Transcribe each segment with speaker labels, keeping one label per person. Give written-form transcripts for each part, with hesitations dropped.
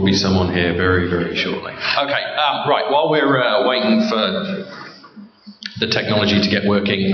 Speaker 1: be someone here very, very shortly. Okay, right, while we're waiting for the technology to get working,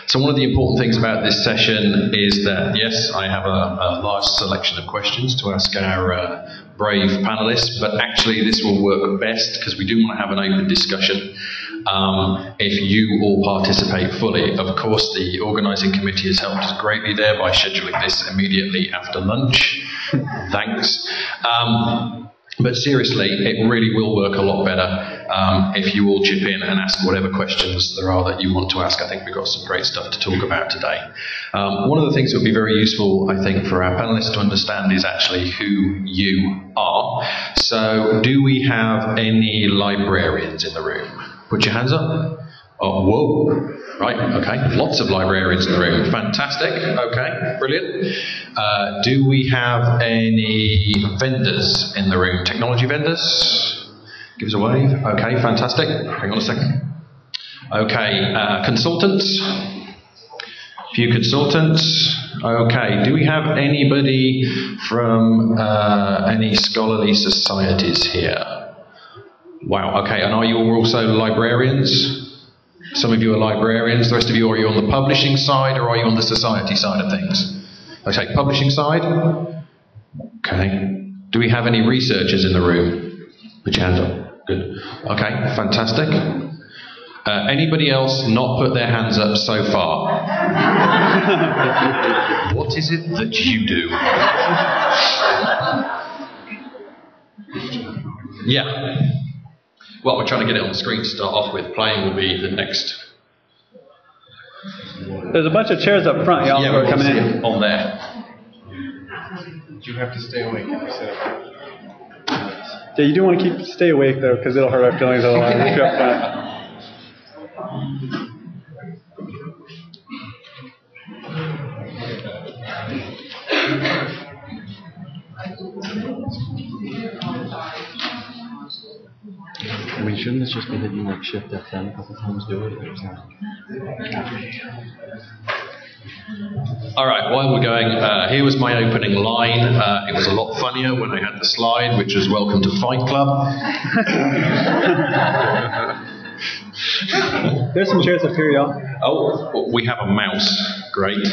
Speaker 1: so one of the important things about this session is that, yes, I have a large selection of questions to ask our brave panelists, but actually this will work best because we do want to have an open discussion if you all participate fully. Of course, the organising committee has helped us greatly there by scheduling this immediately after lunch. Thanks. But seriously, it really will work a lot better if you all chip in and ask whatever questions there are that you want to ask. I think we've got some great stuff to talk about today. One of the things that would be very useful, I think, for our panelists to understand is actually who you are. So, do we have any librarians in the room? Put your hands up. Oh, whoa. Right, okay. Lots of librarians in the room. Fantastic. Okay, brilliant. Do we have any vendors in the room? Technology vendors? Give us a wave. Okay, fantastic. Hang on a second. Okay, consultants? A few consultants. Okay, do we have anybody from any scholarly societies here? Wow, okay, and are you all also librarians? Some of you are librarians, the rest of you, are you on the publishing side or are you on the society side of things? Okay, publishing side? Okay. Do we have any researchers in the room? Put your hand up. Good. Okay, fantastic. Anybody else not put their hands up so far? What is it that you do? Yeah. Well, we're trying to get it on the screen to start off with. Playing will be the next.
Speaker 2: There's a bunch of chairs up front, y'all, who are coming in.
Speaker 1: On there.
Speaker 3: You have to stay awake if you sit up.
Speaker 2: Yeah, you do want to stay awake, though, because it'll hurt our feelings otherwise if you're up front.
Speaker 4: I mean, shouldn't this just be hitting like Shift F10 a couple times do it?
Speaker 1: All right, while we're going, here was my opening line. It was a lot funnier when I had the slide, which was welcome to Fight Club.
Speaker 2: There's some chairs up here, y'all.
Speaker 1: Oh, we have a mouse. Great.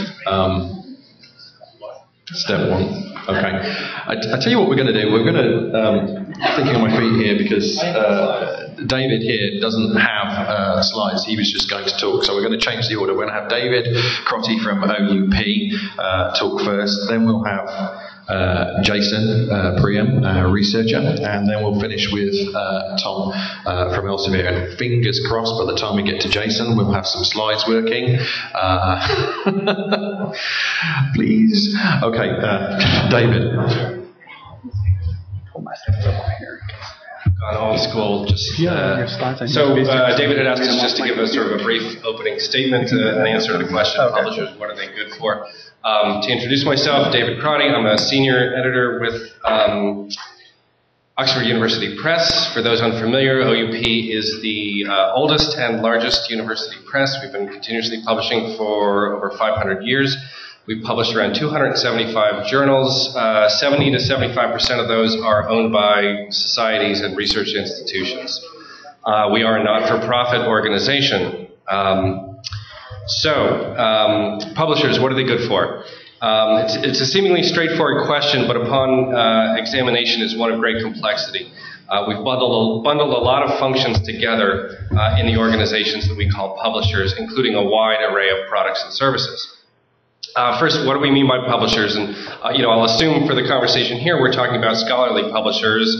Speaker 1: Step one. Okay. I tell you what we're going to do. We're going to, thinking on my feet here because David here doesn't have slides. He was just going to talk. So we're going to change the order. We're going to have David Crotty from OUP talk first. Then we'll have Jason Priam, researcher. And then we'll finish with Tom from Elsevier. And fingers crossed, by the time we get to Jason, we'll have some slides working. Please. Okay, David.
Speaker 3: Pull my slides up here. Gone old school. Just David had asked us just to give us sort of a brief opening statement, an answer to the question: publishers, what are they good for? To introduce myself, David Crotty. I'm a senior editor with Oxford University Press. For those unfamiliar, OUP is the oldest and largest university press. We've been continuously publishing for over 500 years. We've published around 275 journals. 70 to 75% of those are owned by societies and research institutions. We are a not-for-profit organization. Publishers, what are they good for? It's a seemingly straightforward question, but upon examination is one of great complexity. We've bundled a lot of functions together in the organizations that we call publishers, including a wide array of products and services. First, what do we mean by publishers? And I'll assume for the conversation here we're talking about scholarly publishers,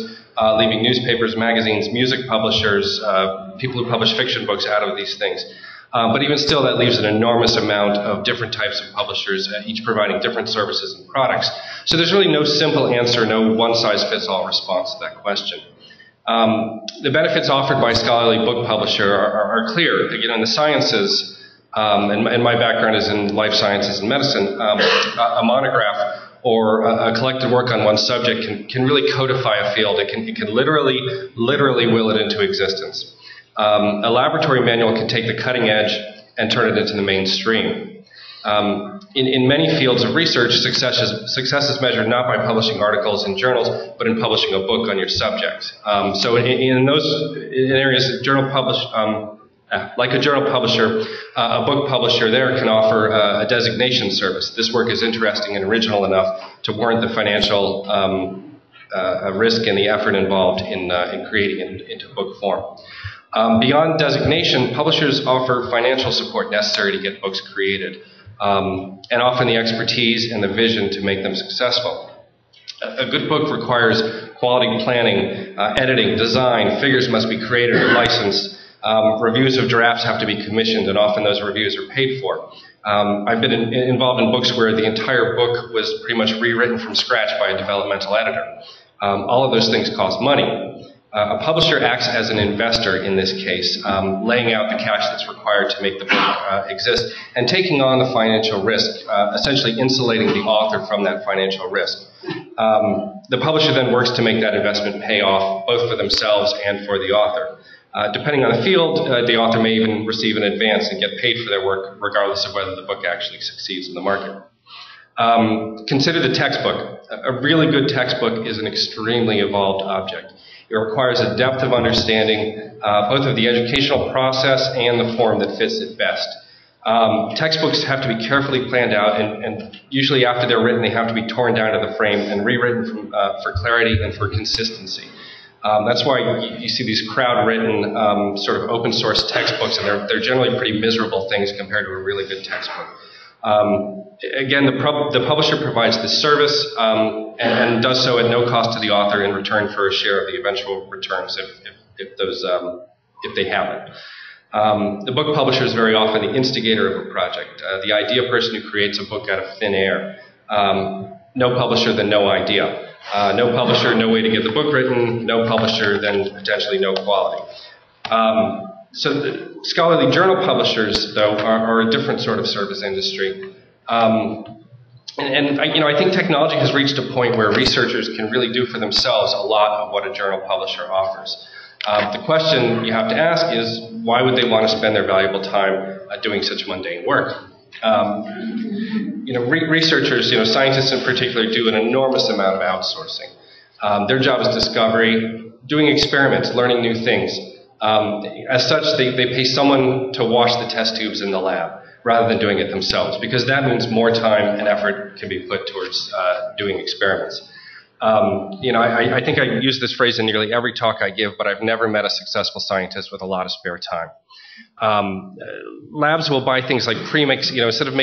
Speaker 3: leaving newspapers, magazines, music publishers, people who publish fiction books out of these things. But even still, that leaves an enormous amount of different types of publishers, each providing different services and products. So there's really no simple answer, no one-size-fits-all response to that question. The benefits offered by a scholarly book publisher are clear. Again, in the sciences, and my background is in life sciences and medicine, a monograph or a collected work on one subject can really codify a field. It can literally will it into existence. A laboratory manual can take the cutting edge and turn it into the mainstream. In many fields of research, success is measured not by publishing articles in journals, but in publishing a book on your subject. So in areas that like a journal publisher, a book publisher there can offer a designation service. This work is interesting and original enough to warrant the financial risk and the effort involved in creating it into book form. Beyond designation, publishers offer financial support necessary to get books created, and often the expertise and the vision to make them successful. A good book requires quality planning, editing, design, figures must be created or licensed, reviews of drafts have to be commissioned, and often those reviews are paid for. I've been involved in books where the entire book was pretty much rewritten from scratch by a developmental editor. All of those things cost money. A publisher acts as an investor in this case, laying out the cash that's required to make the book exist and taking on the financial risk, essentially insulating the author from that financial risk. The publisher then works to make that investment pay off, both for themselves and for the author. Depending on the field, the author may even receive an advance and get paid for their work, regardless of whether the book actually succeeds in the market. Consider the textbook. A really good textbook is an extremely evolved object. It requires a depth of understanding, both of the educational process and the form that fits it best. Textbooks have to be carefully planned out, and usually after they're written, they have to be torn down to the frame and rewritten for clarity and for consistency. That's why you see these crowd-written sort of open-source textbooks, and they're generally pretty miserable things compared to a really good textbook. Again, the publisher provides the service and does so at no cost to the author in return for a share of the eventual returns if they happen. The book publisher is very often the instigator of a project, the idea person who creates a book out of thin air. No publisher, then no idea. No publisher, no way to get the book written. No publisher, then potentially no quality. So the scholarly journal publishers, though, are a different sort of service industry. I think technology has reached a point where researchers can really do for themselves a lot of what a journal publisher offers. The question you have to ask is, why would they want to spend their valuable time doing such mundane work? Researchers, scientists in particular, do an enormous amount of outsourcing. Their job is discovery, doing experiments, learning new things. As such, they pay someone to wash the test tubes in the lab rather than doing it themselves, because that means more time and effort can be put towards doing experiments. I think I use this phrase in nearly every talk I give, but I've never met a successful scientist with a lot of spare time. Labs will buy things like premix, instead of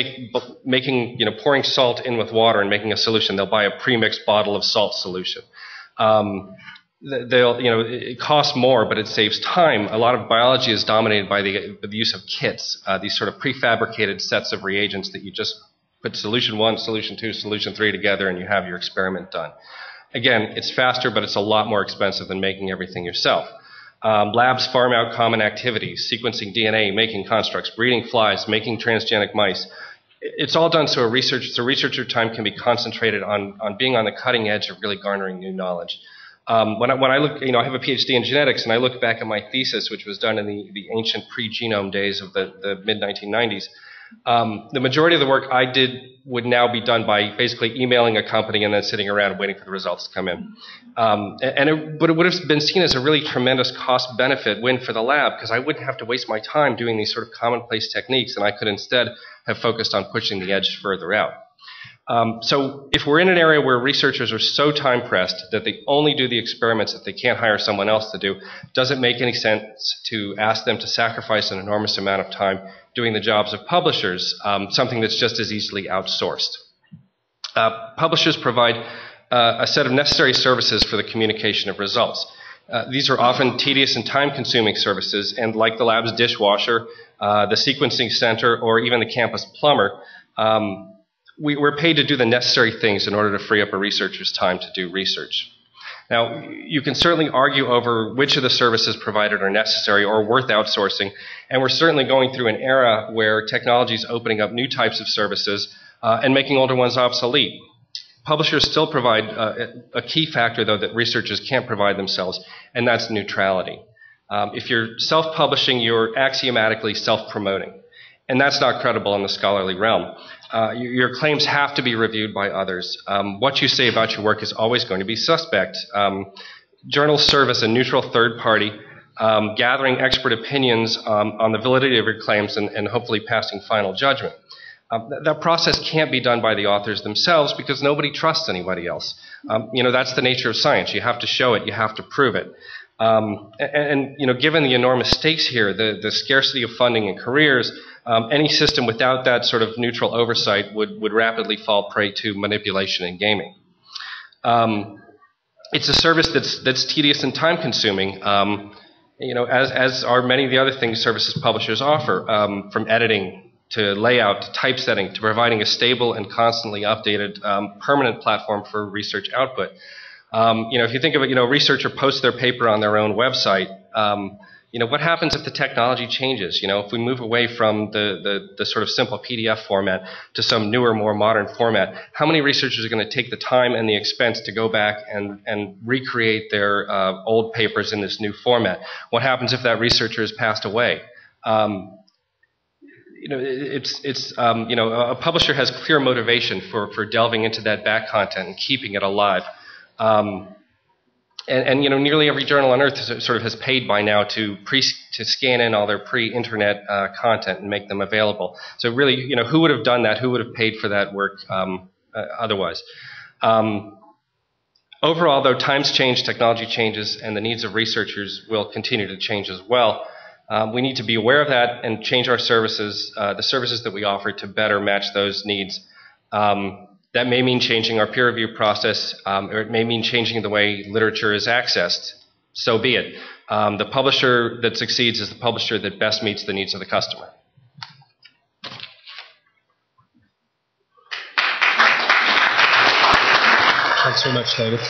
Speaker 3: pouring salt in with water and making a solution, they'll buy a premixed bottle of salt solution. It costs more, but it saves time. A lot of biology is dominated by the use of kits, these sort of prefabricated sets of reagents that you just put solution 1, solution 2, solution 3 together and you have your experiment done. Again, it's faster, but it's a lot more expensive than making everything yourself. Labs farm out common activities, sequencing DNA, making constructs, breeding flies, making transgenic mice. It's all done so researcher time can be concentrated on being on the cutting edge of really garnering new knowledge. When I look, I have a PhD in genetics, and I look back at my thesis, which was done in the ancient pre-genome days of the mid-1990s. The majority of the work I did would now be done by basically emailing a company and then sitting around waiting for the results to come in. But it would have been seen as a really tremendous cost-benefit win for the lab, because I wouldn't have to waste my time doing these sort of commonplace techniques, and I could instead have focused on pushing the edge further out. So if we're in an area where researchers are so time-pressed that they only do the experiments that they can't hire someone else to do, does it make any sense to ask them to sacrifice an enormous amount of time doing the jobs of publishers, something that's just as easily outsourced? Publishers provide a set of necessary services for the communication of results. These are often tedious and time-consuming services, and like the lab's dishwasher, the sequencing center, or even the campus plumber, we're paid to do the necessary things in order to free up a researcher's time to do research. Now, you can certainly argue over which of the services provided are necessary or worth outsourcing, and we're certainly going through an era where technology is opening up new types of services and making older ones obsolete. Publishers still provide a key factor, though, that researchers can't provide themselves, and that's neutrality. If you're self-publishing, you're axiomatically self-promoting, and that's not credible in the scholarly realm. Your claims have to be reviewed by others. What you say about your work is always going to be suspect. Journals serve as a neutral third party, gathering expert opinions on the validity of your claims and hopefully passing final judgment. That process can't be done by the authors themselves because nobody trusts anybody else. That's the nature of science. You have to show it. You have to prove it. Given the enormous stakes here, the scarcity of funding and careers, any system without that sort of neutral oversight would rapidly fall prey to manipulation and gaming. It's a service that's tedious and time-consuming, as are many of the other things services publishers offer, from editing to layout, to typesetting, to providing a stable and constantly updated permanent platform for research output. If you think of it, a researcher posts their paper on their own website. What happens if the technology changes? If we move away from the sort of simple PDF format to some newer, more modern format, how many researchers are going to take the time and the expense to go back and recreate their old papers in this new format? What happens if that researcher has passed away? A publisher has clear motivation for delving into that back content and keeping it alive. Nearly every journal on earth has paid by now to scan in all their pre-internet content and make them available. So really, who would have done that? Who would have paid for that work otherwise? Overall, though, times change, technology changes, and the needs of researchers will continue to change as well. We need to be aware of that and change our services, the services that we offer, to better match those needs. That may mean changing our peer review process, or it may mean changing the way literature is accessed. So be it. The publisher that succeeds is the publisher that best meets the needs of the customer.
Speaker 5: Thanks very much, David.